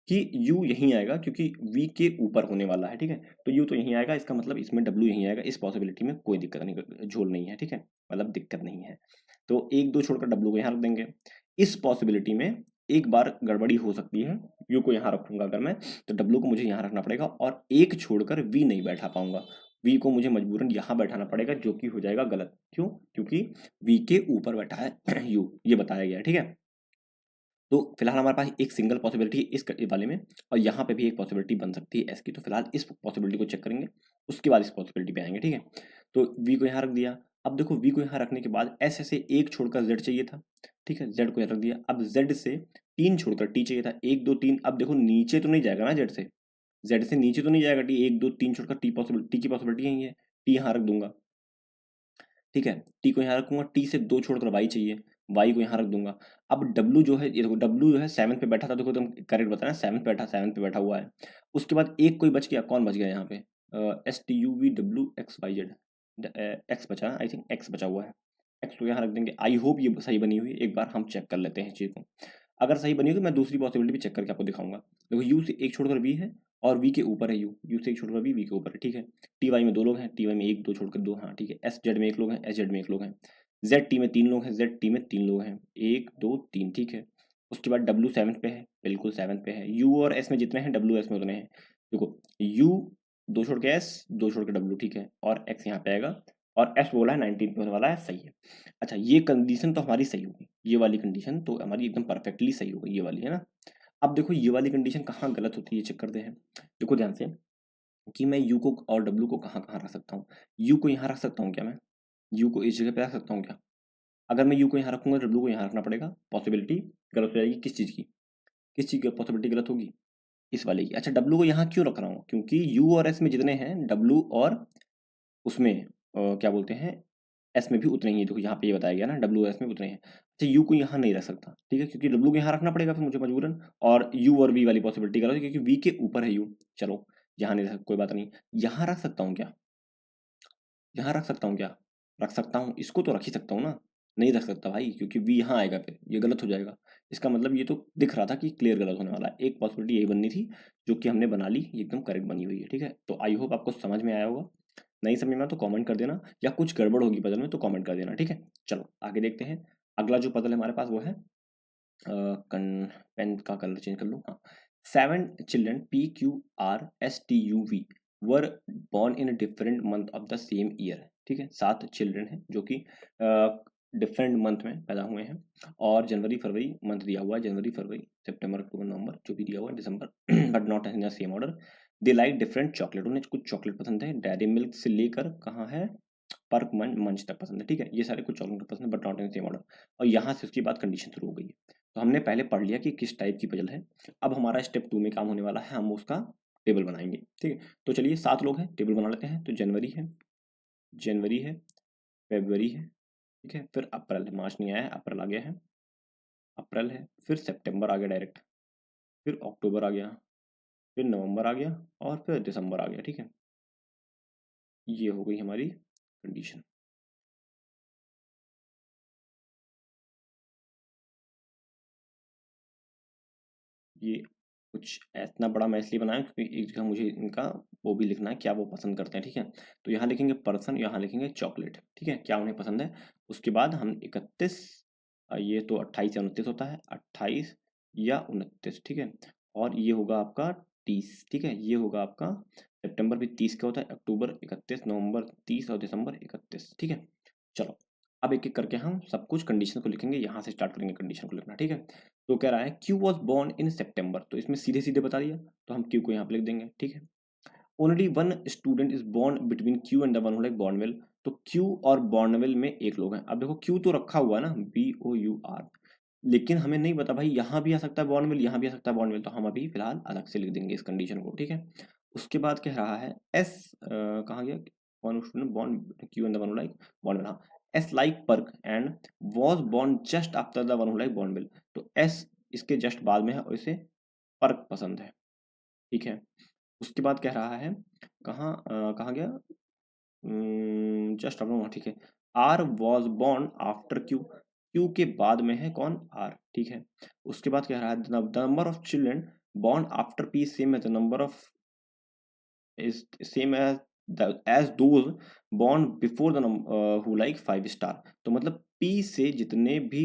कि u यहीं आएगा क्योंकि v के ऊपर होने वाला है। ठीक है, तो u तो यहीं आएगा, इसका मतलब इसमें w यहीं आएगा, इस पॉसिबिलिटी में कोई दिक्कत नहीं, झोल नहीं है। ठीक है, मतलब दिक्कत नहीं है, तो एक दो छोड़कर w को यहाँ रख देंगे। इस पॉसिबिलिटी में एक बार गड़बड़ी हो सकती है, u को यहाँ रखूंगा अगर मैं, तो w को मुझे यहाँ रखना पड़ेगा और एक छोड़कर v नहीं बैठा पाऊंगा, v को मुझे मजबूरन यहाँ बैठाना पड़ेगा, जो कि हो जाएगा गलत। क्यों, क्योंकि v के ऊपर बैठा है u, ये बताया गया है। ठीक है, तो फिलहाल हमारे पास एक सिंगल पॉसिबिलिटी है इस वाले में, और यहाँ पे भी एक पॉसिबिलिटी बन सकती है एस की, तो फिलहाल इस पॉसिबिलिटी को चेक करेंगे, उसके बाद इस पॉसिबिलिटी पे आएंगे। ठीक है, तो वी को यहाँ रख दिया। अब देखो वी को यहाँ रखने के बाद एस से एक छोड़कर जेड चाहिए था। ठीक है, जेड को यहाँ रख दिया। अब जेड से तीन छोड़कर टी चाहिए था, एक दो तीन। अब देखो नीचे तो नहीं जाएगा ना जेड से नीचे तो नहीं जाएगा टी, एक दो तीन छोड़कर टी पॉसिबिलिटी, टी की पॉसिबिलिटी यही है, टी यहाँ रख दूंगा। ठीक है, टी को यहाँ रखूंगा, टी से दो छोड़कर वाई चाहिए, वाई को यहाँ रख दूंगा। अब डब्लू जो है, ये देखो डब्लू जो है सेवन पे बैठा था, देखो एकदम करेक्ट बताना, सेवन पे बैठा हुआ है। उसके बाद एक कोई बच गया, कौन बच गया यहाँ पे, S T U V W X Y Z, X बचा, आई थिंक एक्स बचा हुआ है, एक्स को यहाँ रख देंगे। आई होप ये सही बनी हुई है, एक बार हम चेक कर लेते हैं इस चीज़ को। अगर सही बनी हो तो मैं दूसरी पॉसिबिलिटी भी चेक करके आपको दिखाऊंगा। देखो यू से एक छोड़कर वी है और वी के ऊपर है यू से एक छोड़कर वी के ऊपर है। ठीक है, टी वाई में दो लोग हैं, टी वाई में एक दो छोड़कर दो, हाँ ठीक है, एस जेड में एक लोग हैं, एस जेड में एक लोग हैं, जेड टी में तीन लोग हैं, जेड टी में तीन लोग हैं, एक दो तीन। ठीक है, उसके बाद डब्ल्यू सेवन पे है, बिल्कुल सेवन पे है, यू और एस में जितने हैं डब्ल्यू एस में उतने हैं। देखो यू दो छोड़ के एस, दो छोड़ के डब्ल्यू। ठीक है, और एक्स यहाँ पे आएगा और एस बोला है 19 पे होने वाला है, सही है। अच्छा ये कंडीशन तो हमारी सही होगी, ये वाली कंडीशन तो हमारी एकदम परफेक्टली सही होगी, ये वाली है ना। अब देखो ये वाली कंडीशन कहाँ गलत होती है, ये चेक करते हैं। देखो ध्यान से कि मैं यू को और डब्ल्यू को कहाँ कहाँ रख सकता हूँ, यू को यहाँ रख सकता हूँ क्या मैं, यू को इस जगह पे रख सकता हूँ क्या। अगर मैं यू को यहाँ रखूंगा डब्ल्यू को यहाँ रखना पड़ेगा, पॉसिबिलिटी गलत हो जाएगी। किस चीज़ की, किस चीज़ की पॉसिबिलिटी गलत होगी, इस वाले की। अच्छा डब्ल्यू को यहाँ क्यों रख रहा हूँ, क्योंकि यू और एस में जितने हैं डब्ल्यू और उसमें क्या बोलते हैं एस में भी उतने ही हैं। देखो यहाँ पे ये बताया गया ना, डब्ल्यू एस में उतने हैं। अच्छा यू को यहाँ नहीं रख सकता, ठीक है, क्योंकि डब्ल्यू को यहाँ रखना पड़ेगा फिर मुझे मजबूरन, और यू और वी वाली पॉसिबिलिटी गलत है क्योंकि वी के ऊपर है यू। चलो यहाँ नहीं रख सकता, कोई बात नहीं। यहाँ रख सकता हूँ क्या, यहाँ रख सकता हूँ क्या, रख सकता हूँ, इसको तो रख ही सकता हूँ ना। नहीं रख सकता भाई, क्योंकि वी यहाँ आएगा फिर ये गलत हो जाएगा। इसका मतलब ये तो दिख रहा था कि क्लियर गलत होने वाला है, एक पॉसिबिलिटी यही बननी थी जो कि हमने बना ली, ये एकदम करेक्ट बनी हुई है। ठीक है, तो आई होप आपको समझ में आया होगा, नहीं समझ में आया तो कमेंट कर देना, या कुछ गड़बड़ होगी पजल में तो कमेंट कर देना। ठीक है, चलो आगे देखते हैं। अगला जो पजल है हमारे पास वो है, पेन का कलर चेंज कर लूँ, हाँ। 7 children P Q R S T U V were born in different month of the सेम ईयर। ठीक है, 7 चिल्ड्रन हैं जो कि डिफरेंट मंथ में पैदा हुए हैं, और जनवरी फरवरी मंथ दिया हुआ है, जनवरी फरवरी सितंबर अक्टूबर नवंबर जो भी दिया हुआ है, December but not in the same order. They like different chocolate, उन्हें कुछ चॉकलेट पसंद है, डेयरी मिल्क से लेकर कहाँ है, पर्क मंच तक पसंद है, ठीक है, ये सारे कुछ चॉकलेट पसंद है but not in same order. और यहाँ से उसके बाद कंडीशन शुरू हो गई है। तो हमने पहले पढ़ लिया कि किस टाइप की पजल है। अब हमारा स्टेप 2 में काम होने वाला है, हम उसका टेबल बनाएंगे, ठीक है। तो चलिए 7 लोग हैं, टेबल बना लेते हैं। तो जनवरी है, फेब्रुवरी है, ठीक है, फिर अप्रैल, मार्च नहीं आया है, अप्रैल आ गया है, अप्रैल है, फिर सितंबर आ गया डायरेक्ट, फिर अक्टूबर आ गया, फिर नवंबर आ गया और फिर दिसंबर आ गया, ठीक है। ये हो गई हमारी कंडीशन। ये कुछ इतना बड़ा मैं इसलिए बनाया क्योंकि एक जगह मुझे इनका वो भी लिखना है, क्या वो पसंद करते हैं, ठीक है। तो यहाँ लिखेंगे पर्सन, यहाँ लिखेंगे चॉकलेट, ठीक है, क्या उन्हें पसंद है। उसके बाद हम 31, ये तो 28 या 29 होता है, 28 या 29, ठीक है। और ये होगा आपका 30, ठीक है, ये होगा आपका सितंबर भी 30 का होता है, अक्टूबर 31, नवंबर 30 और दिसंबर 31, ठीक है। चलो अब एक एक करके हम सब कुछ कंडीशन को लिखेंगे, यहाँ से स्टार्ट करेंगे कंडीशन को लिखना, ठीक है। तो कह रहा है क्यू वॉज बॉर्न इन सितंबर, तो इसमें सीधे सीधे बता दिया, तो हम क्यू को यहाँ पे लिख देंगे, ठीक है। Only one student is born between Q and the one who like Bournville, तो क्यू और बॉर्नवेल में एक लोग हैं। अब देखो क्यू तो रखा हुआ है ना, BOUR, लेकिन हमें नहीं पता भाई, यहाँ भी आ सकता है बॉर्नवेल, यहाँ भी आ सकता है बॉर्नवेल, तो हम अभी फिलहाल अलग से लिख देंगे इस कंडीशन को, ठीक है। उसके बाद कह रहा है एस, कहाँ गया, one student born Q and the one who like Bournville, हाँ, S like Perk and was born just after the one who like Bournville, तो एस इसके जस्ट बाद में है और इसे पर्क पसंद है, ठीक है। उसके बाद कह रहा है कहाँ गया, जस्ट आफ्टर, ठीक है, R was born after Q, Q के बाद में है कौन, आर, ठीक है। उसके बाद कह रहा है the number of children born after P same as the number of is same as those born before the who like 5 star, तो मतलब पी से जितने भी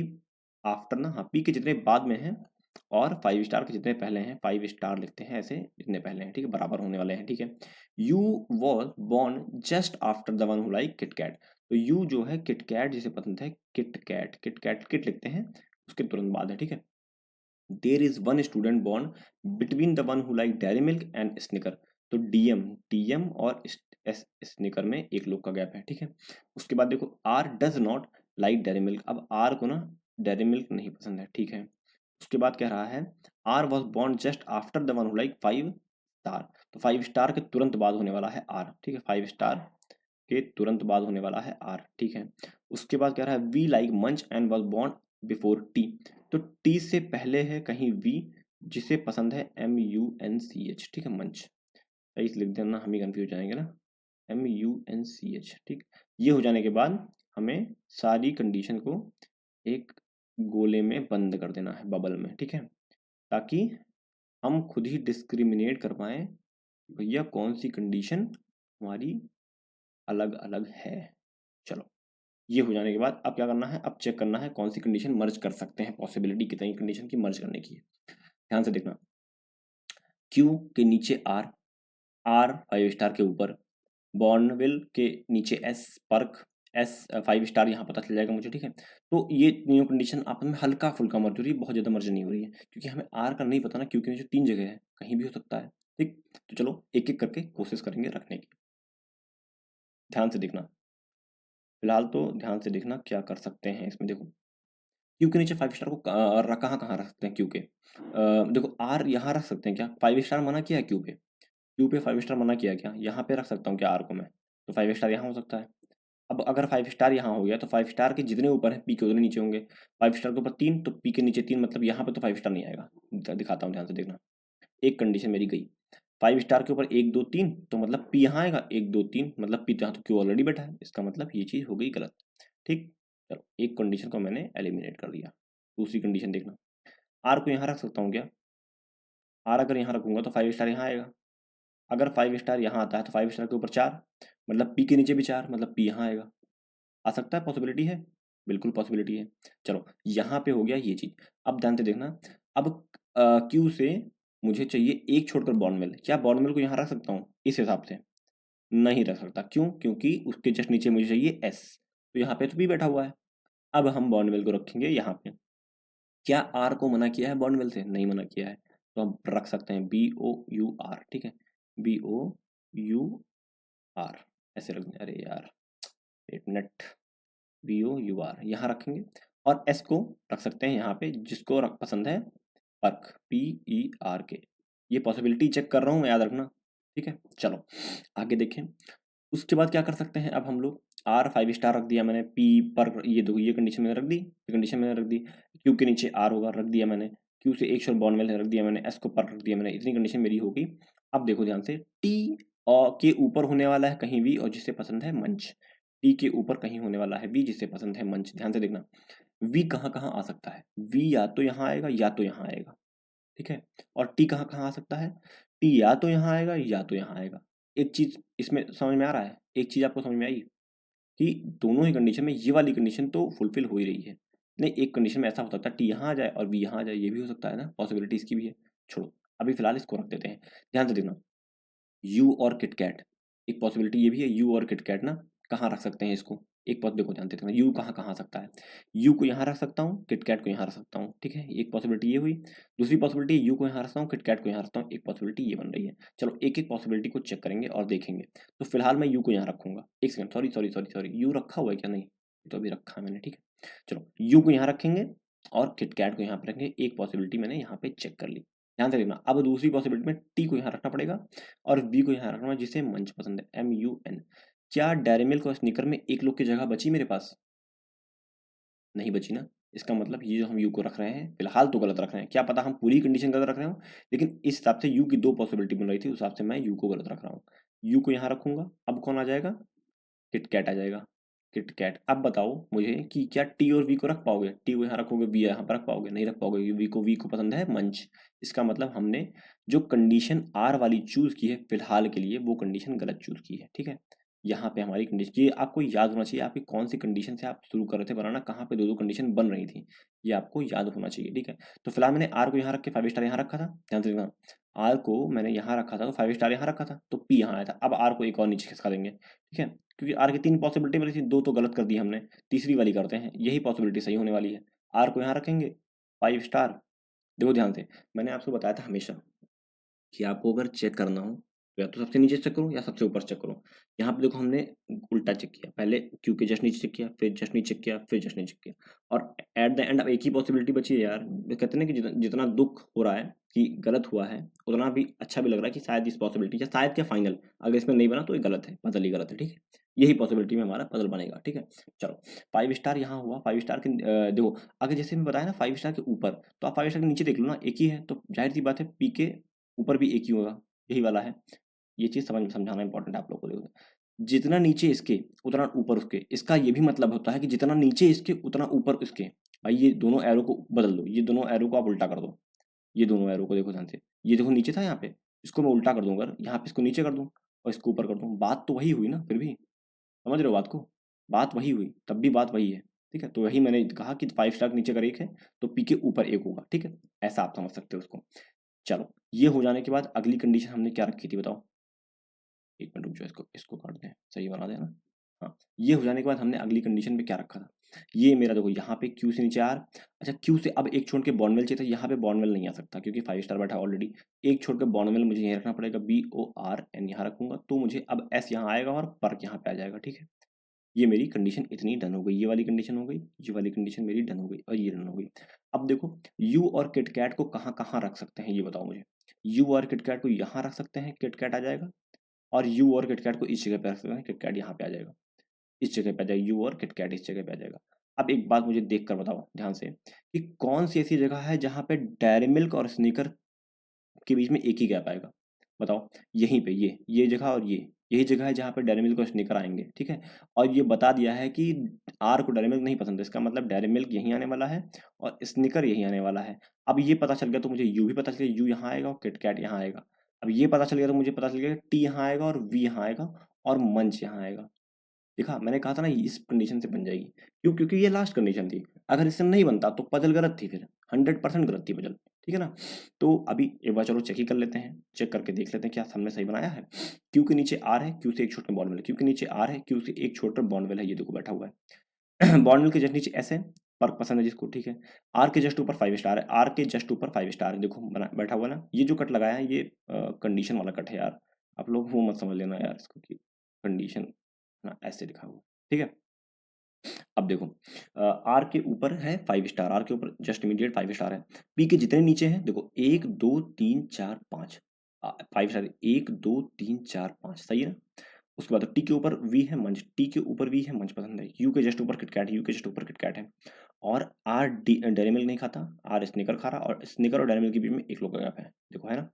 आफ्टर ना, हाँ, पी के जितने बाद में हैं और 5 स्टार के जितने पहले हैं, 5 स्टार लिखते हैं ऐसे, जितने पहले हैं, ठीक है, बराबर होने वाले हैं, ठीक है। You was born just after the one who like KitKat, तो यू जो है किटकैट जिसे पसंद है, किटकैट, किटकैट किट लिखते हैं उसके तुरंत बाद है, ठीक है। There is one student born between the one who like dairy milk and snicker, तो डीएम और स्निकर में एक लोग का गैप है, ठीक है। उसके बाद देखो R does not like dairy milk, अब आर को ना डेयरी मिल्क नहीं पसंद है, ठीक है। उसके बाद कह रहा है R was born just after the one who like 5 star, तो 5 स्टार के तुरंत बाद होने वाला है आर, ठीक है, 5 स्टार के तुरंत बाद होने वाला है आर, ठीक है। उसके बाद कह रहा है वी लाइक मंच and was born before T, तो टी से पहले है कहीं वी, जिसे पसंद है MUNCH, ठीक है, मंच, सही लिख देना, हम ही कंफ्यूज जाएंगे ना, MUNCH, ठीक। ये हो जाने के बाद हमें सारी कंडीशन को एक गोले में बंद कर देना है, बबल में, ठीक है, ताकि हम खुद ही डिस्क्रिमिनेट कर पाए भैया कौन सी कंडीशन हमारी अलग अलग है। चलो ये हो जाने के बाद अब क्या करना है, अब चेक करना है कौन सी कंडीशन मर्ज कर सकते हैं, पॉसिबिलिटी कितनी कंडीशन की मर्ज करने की है। ध्यान से देखना, क्यू के नीचे आर, आर 5 स्टार के ऊपर, बॉर्नविल के नीचे एस, पर्क एस 5 स्टार, यहाँ पता चल जाएगा मुझे, ठीक है। तो ये न्यू कंडीशन आपस में हल्का फुल्का मर्ज हो रही है, बहुत ज़्यादा मर्ज नहीं हो रही है, क्योंकि हमें आर का नहीं पता ना, क्योंकि नीचे 3 जगह है, कहीं भी हो सकता है, ठीक। तो चलो एक एक करके कोशिश करेंगे रखने की। ध्यान से देखना, फिलहाल तो ध्यान से देखना क्या कर सकते हैं इसमें। देखो क्यू के नीचे 5 स्टार को कहाँ कहाँ रख सकते हैं, क्यू के देखो आर यहाँ रख सकते हैं क्या, 5 स्टार मना किया है क्यू पे, क्यू पे 5 स्टार मना किया क्या, यहाँ पे रख सकता हूँ क्या आर को मैं, तो 5 स्टार यहाँ हो सकता है। अब अगर 5 स्टार यहाँ हो गया तो 5 स्टार के जितने ऊपर है पी के उतने नीचे होंगे, 5 स्टार के ऊपर 3 तो पी के नीचे 3, मतलब यहाँ पे तो 5 स्टार नहीं आएगा, दिखाता हूँ ध्यान से देखना, एक कंडीशन मेरी गई, 5 स्टार के ऊपर 1 2 3, तो मतलब पी यहाँ आएगा, 1 2 3 मतलब पी, यहाँ तो क्यू ऑलरेडी बैठा है, इसका मतलब ये चीज़ हो गई गलत, ठीक। चलो एक कंडीशन को मैंने एलिमिनेट कर दिया। दूसरी कंडीशन देखना, आर को यहाँ रख सकता हूँ क्या, आर अगर यहाँ रखूंगा तो 5 स्टार यहाँ आएगा, अगर 5 स्टार यहाँ आता है तो 5 स्टार के ऊपर 4, मतलब पी के नीचे भी 4, मतलब पी यहाँ आएगा, आ सकता है, पॉसिबिलिटी है, बिल्कुल पॉसिबिलिटी है। चलो यहाँ पे हो गया ये चीज़। अब ध्यान से देखना, अब क्यू से मुझे चाहिए एक छोड़कर बॉर्नवेल, क्या बॉर्नवेल को यहाँ रख सकता हूँ इस हिसाब से, नहीं रख सकता, क्यों, क्योंकि उसके जस्ट नीचे मुझे चाहिए एस, तो यहाँ पे तो बी बैठा हुआ है। अब हम बॉर्नवेल को रखेंगे यहाँ पे, क्या आर को मना किया है बॉर्नवेल से, नहीं मना किया है, तो हम रख सकते हैं BOUR, ठीक है। BOUR ऐसे रख दें। अरे यार एक मिनट, BOUR यहाँ रखेंगे और S को रख सकते हैं यहाँ पे, जिसको पसंद है पर्क, PERK। ये पॉसिबिलिटी चेक कर रहा हूँ मैं, याद रखना। ठीक है, चलो आगे देखें। उसके बाद क्या कर सकते हैं अब हम लोग, R 5 स्टार रख दिया मैंने, P पर ये देखो ये कंडीशन मैंने रख दी, ये कंडीशन मैंने रख दी। Q के नीचे R होगा, रख दिया मैंने। Q से एक शोर बॉन्ड में रख दिया मैंने, S को पर रख दिया मैंने। इतनी कंडीशन मेरी होगी। अब देखो ध्यान से, T और के ऊपर होने वाला है कहीं भी और जिसे पसंद है मंच। T के ऊपर कहीं होने वाला है V जिसे पसंद है मंच। ध्यान से देखना, V कहाँ कहाँ आ सकता है। V या तो यहाँ आएगा या तो यहाँ आएगा, ठीक है। और T कहाँ कहाँ आ सकता है, T या तो यहाँ आएगा या तो यहाँ आएगा। एक चीज इसमें समझ में आ रहा है, एक चीज आपको समझ में आई कि दोनों ही कंडीशन में ये वाली कंडीशन तो फुलफिल हो ही रही है। नहीं, एक कंडीशन में ऐसा हो सकता है टी यहाँ आ जाए और बी यहाँ आ जाए, ये भी हो सकता है ना, पॉसिबिलिटी इसकी भी है। छोड़ो, अभी फिलहाल इसको रख देते हैं। ध्यान से देखना, यू और किटकैट, एक पॉसिबिलिटी ये भी है। यू और किटकैट ना कहाँ रख सकते हैं इसको, एक पॉस देखो ध्यान से देखना, यू कहाँ कहाँ आ सकता है। यू को यहाँ रख सकता हूँ, किटकैट को यहाँ रख सकता हूँ, ठीक है। एक पॉसिबिलिटी ये हुई। दूसरी पॉसिबिलिटी, यू को यहाँ रखता हूँ, किटकैट को यहाँ रखता हूँ। एक पॉसिबिलिटी ये बन रही है। चलो एक एक पॉसिबिलिटी को चेक करेंगे और देखेंगे। तो फिलहाल मैं यू को यहाँ रखूंगा। एक second, sorry sorry sorry sorry, you रखा हुआ है क्या, नहीं तो अभी रखा है मैंने, ठीक है। चलो यू को यहाँ रखेंगे और किटकैट को यहाँ पे रखेंगे। एक पॉसिबिलिटी मैंने यहाँ पे चेक कर ली। ध्यान से देखना, अब दूसरी पॉसिबिलिटी में टी को यहाँ रखना पड़ेगा और बी को यहाँ रखना है जिसे मंच पसंद है, MUN। क्या डेयरी मिल्क और स्निकर में एक लोग की जगह बची मेरे पास, नहीं बची ना। इसका मतलब ये जो हम यू को रख रहे हैं फिलहाल तो गलत रख रहे हैं, क्या पता हम पूरी कंडीशन गलत रख रहे हो, लेकिन इस हिसाब से यू की दो पॉसिबिलिटी बन रही थी, उस हिसाब से मैं यू को गलत रख रहा हूँ। यू को यहाँ रखूंगा, अब कौन आ जाएगा, किटकैट आ जाएगा। किटकैट, अब बताओ मुझे कि क्या टी और वी को रख पाओगे, टी को यहाँ रखोगे वी यहाँ पर रख पाओगे, नहीं रख पाओगे। वी को पसंद है मंच। इसका मतलब हमने जो कंडीशन आर वाली चूज की है फिलहाल के लिए, वो कंडीशन गलत चूज की है, ठीक है। यहाँ पे हमारी कंडीशन, ये आपको याद होना चाहिए, आपकी कौन सी कंडीशन से आप शुरू कर रहे थे बनाना, कहाँ पे दो दो कंडीशन बन रही थी, ये आपको याद होना चाहिए, ठीक है। तो फिलहाल मैंने आर को यहाँ रख के 5 स्टार यहाँ रखा था। ध्यान से देखना, आर को मैंने यहाँ रखा था तो 5 स्टार यहाँ रखा था, तो पी यहाँ आया था। अब आर को एक और नीचे खिसका देंगे, ठीक है। क्योंकि आर की तीन पॉसिबिलिटी मिली थी, दो तो गलत कर दी हमने, तीसरी वाली करते हैं, यही पॉसिबिलिटी सही होने वाली है। आर को यहाँ रखेंगे, 5 स्टार। देखो ध्यान से, मैंने आपको बताया था हमेशा कि आपको अगर चेक करना हो तो या तो सबसे नीचे चेक करो या सबसे ऊपर चेक करो। यहाँ पे देखो हमने उल्टा चेक किया, पहले क्यू के जस्ट नीचे चेक किया, फिर जस्ट नीचे चेक किया, फिर जस्ट नीचे चेक किया, और एट द एंड अब एक ही पॉसिबिलिटी बची है यार। वो कहते हैं ना कि जितना दुख हो रहा है कि गलत हुआ है, उतना भी अच्छा भी लग रहा है कि शायद इस पॉसिबिलिटी या शायद क्या फाइनल, अगर इसमें नहीं बना तो ये गलत है, पजल ही गलत है, ठीक है। यही पॉसिबिलिटी में हमारा पजल बनेगा, ठीक है। चलो 5 स्टार यहाँ हुआ, 5 स्टार के देखो अगर जैसे मैं बताया ना 5 स्टार के ऊपर, तो आप 5 स्टार के नीचे देख लो ना, एक ही है, तो जाहिर सी बात है पी के ऊपर भी एक ही होगा, यही वाला है। ये चीज़ समझाना इंपॉर्टेंट है आप लोगों को। देखो जितना नीचे इसके उतना ऊपर उसके, इसका ये भी मतलब होता है कि जितना नीचे इसके उतना ऊपर उसके। भाई ये दोनों एरो को बदल दो, ये दोनों एरो को आप उल्टा कर दो। ये दोनों एरो को देखो ध्यान से, ये देखो नीचे था यहाँ पे, इसको मैं उल्टा कर दूं, अगर यहाँ पे इसको नीचे कर दूं और इसको ऊपर कर दूं, बात तो वही हुई ना फिर भी, समझ रहे हो बात को, बात वही हुई, तब भी बात वही है, ठीक है। तो वही मैंने कहा कि 5 स्टार के नीचे अगर एक है तो पी के ऊपर एक होगा, ठीक है। ऐसा आप समझ सकते हो उसको। चलो ये हो जाने के बाद अगली कंडीशन हमने क्या रखी थी बताओ, एक मिनट रुक जाओ, इसको इसको काट दें, सही बना देना। हाँ, ये हो जाने के बाद हमने अगली कंडीशन में क्या रखा था, ये मेरा देखो यहाँ पे क्यू से नीचे आर। अच्छा क्यू से अब एक छोड़ के बॉन्डमेल चाहिए था, यहाँ पे बॉन्डमेल नहीं आ सकता क्योंकि 5 स्टार बैठा ऑलरेडी। एक छोड़ के बॉन्डमेल मुझे यहाँ रखना पड़ेगा, BORN यहाँ रखूंगा, तो मुझे अब S यहाँ आएगा और पर्क यहाँ पे आ जाएगा, ठीक है। ये मेरी कंडीशन इतनी डन हो गई, ये वाली कंडीशन हो गई, ये वाली कंडीशन मेरी डन हो गई और ये डन हो गई। अब देखो यू और किटकैट को कहाँ कहाँ रख सकते हैं ये बताओ मुझे। यू और किटकैट को यहाँ रख सकते हैं, किटकैट आ जाएगा, और यू और किटकैट को इस जगह पे रख सकते हैं, किटकैट यहाँ पे आ जाएगा, इस जगह पे आ जाएगा, यू और किटकैट इस जगह पे आ जाएगा। अब एक बात मुझे देख कर बताओ ध्यान से कि कौन सी ऐसी जगह है जहाँ पे डेयरी मिल्क और स्नीकर के बीच में एक ही गैप आएगा, बताओ। यहीं पे ये जगह और ये यही जगह है जहाँ पे डेयरी मिल्क और स्नीकर आएंगे, ठीक है। और ये बता दिया है कि आर को डेयरी मिल्क नहीं पसंद है, इसका मतलब डेयरी मिल्क यहीं आने वाला है और स्नीकर यहीं आने वाला है। अब ये पता चल गया तो मुझे यू भी पता चल गया, यू यहाँ आएगा और किटकैट यहाँ आएगा। अब ये पता चल गया तो मुझे पता चल गया कि टी यहाँ आएगा और वी यहाँ आएगा और मंच यहाँ आएगा। देखा मैंने कहा था ना इस कंडीशन से बन जाएगी, क्यों, क्योंकि ये लास्ट कंडीशन थी। अगर इससे नहीं बनता तो पजल गलत थी, फिर 100% गलत थी पजल, ठीक है ना। तो अभी एक बार चलो चेक ही कर लेते हैं, चेक करके देख लेते हैं क्या हमने सही बनाया है। क्यू के नीचे आर है, क्यू से एक छोटे बॉन्डवेल है, क्यू के नीचे आर है, क्यू से एक छोटा बॉन्डवेल है, ये देखो बैठा हुआ है। बॉन्डवेल के जस्ट नीचे एस है, पर्क पसंद है जिसको, ठीक है। आर के जस्ट ऊपर 5 स्टार है, आर के जस्ट ऊपर 5 स्टार है, देखो बना बैठा हुआ ना, ये जो कट लगाया है ये कंडीशन वाला कट है यार। आप लोग वो मत समझ लेना यार इसको कि कंडीशन ना ऐसे लिखा हुआ, ठीक है। अब देखो, आर के ऊपर है 5 स्टार, आर के ऊपर जस्ट इमीडिएट 5 स्टार है। पी के जितने नीचे हैं देखो, 1 2 3 4 5, 5 स्टार, 1 2 3 4 5, सही है ना। उसके बाद टी के ऊपर वी है मंच, टी के ऊपर वी है मंच पसंद है। यू के जस्ट ऊपर किटकैट, यू के जस्ट ऊपर किटकैट है। और आर डेयरी मिल्क नहीं खाता, आर स्निकर खा रहा, और स्निकर और डेयरी मिल्क के बीच में एक लोग गैप है, देखो है ना।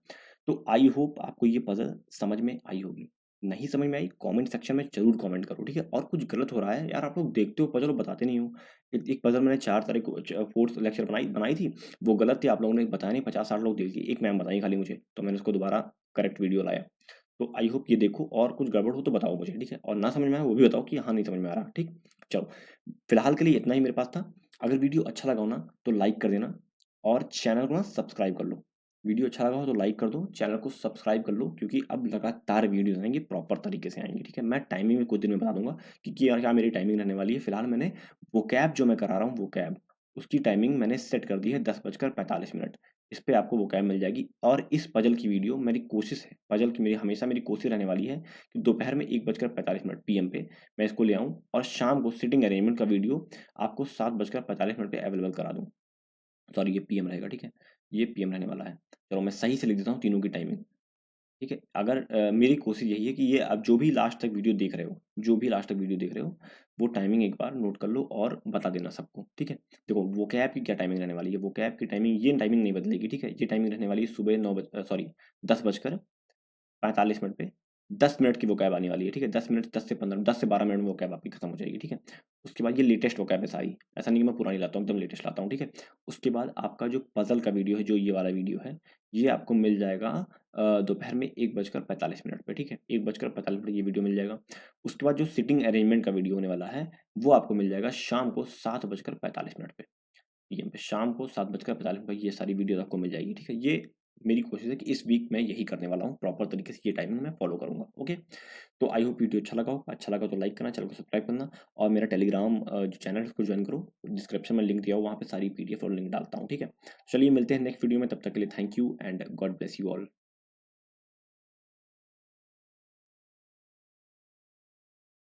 तो आई होप आपको ये पजल समझ में आई होगी। नहीं समझ में आई कमेंट सेक्शन में जरूर कमेंट करो, ठीक है। और कुछ गलत हो रहा है यार, आप लोग देखते हो पजल और बताते नहीं हो। एक पजल मैंने 4 तारीख को फोर्थ लेक्चर बनाई बनाई थी, वो गलत थी, आप लोगों ने बताया नहीं, 50-60 लोग देख दिए, एक मैम बताई खाली मुझे, तो मैंने उसको दोबारा करेक्ट वीडियो लाया। तो आई होप ये देखो, और कुछ गड़बड़ हो तो बताओ मुझे, ठीक है। और ना समझ में आए वो भी बताओ कि हाँ नहीं समझ में आ रहा, ठीक। चलो, फिलहाल के लिए इतना ही मेरे पास था। अगर वीडियो अच्छा लगा हो ना तो लाइक कर देना, और चैनल को ना सब्सक्राइब कर लो। वीडियो अच्छा लगा हो तो लाइक कर दो, चैनल को सब्सक्राइब कर लो, क्योंकि अब लगातार वीडियोस आएंगे, प्रॉपर तरीके से आएंगे, ठीक है। मैं टाइमिंग में कुछ दिन में बता दूंगा कि क्या क्या मेरी टाइमिंग रहने वाली है। फिलहाल मैंने वो कैब जो मैं करा रहा हूँ, वो कैब उसकी टाइमिंग मैंने सेट कर दी है 10:45। इस पे आपको वो कैब मिल जाएगी। और इस पजल की वीडियो मेरी कोशिश है, पजल की मेरी हमेशा मेरी कोशिश रहने वाली है कि दोपहर में 1:45 पीएम पे मैं इसको ले आऊँ, और शाम को सिटिंग अरेंजमेंट का वीडियो आपको 7:45 पे अवेलेबल करा दूँ। सॉरी, ये पीएम रहेगा, ठीक है। ये पीएम रहने वाला है। चलो मैं सही से लिख देता हूँ तीनों की टाइमिंग, ठीक है। अगर मेरी कोशिश यही है कि ये अब जो भी लास्ट तक वीडियो देख रहे हो, जो भी लास्ट तक वीडियो देख रहे हो, वो टाइमिंग एक बार नोट कर लो और बता देना सबको, ठीक है। देखो वो कैब की क्या टाइमिंग रहने वाली है, वो कैब की टाइमिंग, ये टाइमिंग नहीं बदलेगी, ठीक है। ये टाइमिंग रहने वाली है सुबह 10:45 पे 10 मिनट की वो कैब आने वाली है, ठीक है। 10 मिनट, 10 से 15, 10 से 12 मिनट में वो कैब आपकी खत्म हो जाएगी, ठीक है। उसके बाद ये लेटेस्ट वो कैब है सारी, ऐसा नहीं कि मैं पुरानी लाता हूँ, एकदम लेटेस्ट लाता हूँ, ठीक है। उसके बाद आपका जो पजल का वीडियो है, जो ये वाला वीडियो है, ये आपको मिल जाएगा दोपहर में 1:45 पे, ठीक है। 1:45 ये वीडियो मिल जाएगा। उसके बाद जो सिटिंग अरेंजमेंट का वीडियो होने वाला है, वो आपको मिल जाएगा शाम को 7:45 पे पीएम पे, शाम को 7:45 पे ये सारी वीडियोस आपको मिल जाएगी, ठीक है। ये मेरी कोशिश है कि इस वीक मैं यही करने वाला हूँ, प्रॉपर तरीके से ये टाइमिंग मैं फॉलो करूँगा, ओके। तो आई होप वीडियो अच्छा लगा हो, अच्छा लगा तो लाइक करना, चैनल को सब्सक्राइब करना, और मेरा टेलीग्राम जो चैनल है उसको ज्वाइन करो, डिस्क्रिप्शन में लिंक दिया हो, वहाँ पे सारी पीडीएफ और लिंक डालता हूँ, ठीक है। चलिए मिलते हैं नेक्स्ट वीडियो में, तब तक के लिए thank you and God bless you all.